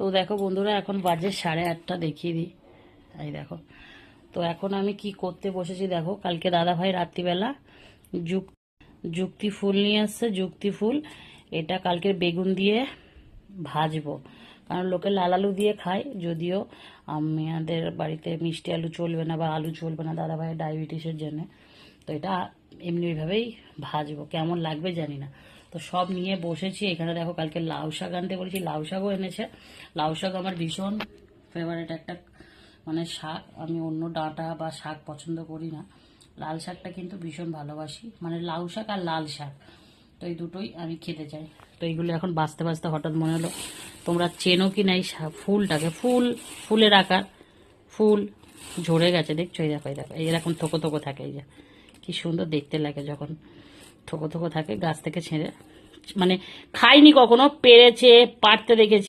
তো দেখো বন্ধুরা, এখন বাজে 8:30, দেখিয়ে দিই। এই দেখো, তো এখন আমি কি করতে বসেছি দেখো। কালকে দাদা ভাই রাত্রিবেলা যুক্তি ফুল নিয়ে আসছে। যুক্তি ফুল এটা কালকের বেগুন দিয়ে ভাজবো, কারণ লোকে লাল আলু দিয়ে খায়, যদিও আমাদের বাড়িতে মিষ্টি আলু চলবে না বা আলু চলবে না দাদা ভাইয়ের ডায়াবেটিসের জন্য। তো এটা এমনিভাবেই ভাজবো, কেমন লাগবে জানি না। তো সব নিয়ে বসেছি। এখানে দেখো, কালকে লাউ শাক আনতে বলেছি, লাউ শাকও এনেছে। লাউ শাক আমার ভীষণ ফেভারিট একটা মানে শাক। আমি অন্য ডাঁটা বা শাক পছন্দ করি না, লাল শাকটা কিন্তু ভীষণ ভালোবাসি, মানে লাউ শাক আর লাল শাক, তো এই দুটোই আমি খেতে চাই। তো এইগুলো এখন বাঁচতে বাঁচতে হঠাৎ মনে হলো, তোমরা চেনো কি না এই ফুলটাকে, ফুলের আকার, ফুল ঝরে গেছে দেখছো, এই দেখো, এই দেখো, এইরকম থোকো থোকো থাকে, এই যে কি সুন্দর দেখতে লাগে যখন থোকো থোকো থাকে গাছ থেকে ছেড়ে। মানে খাইনি কখনো, পেরেছে পাড়তে দেখেছি।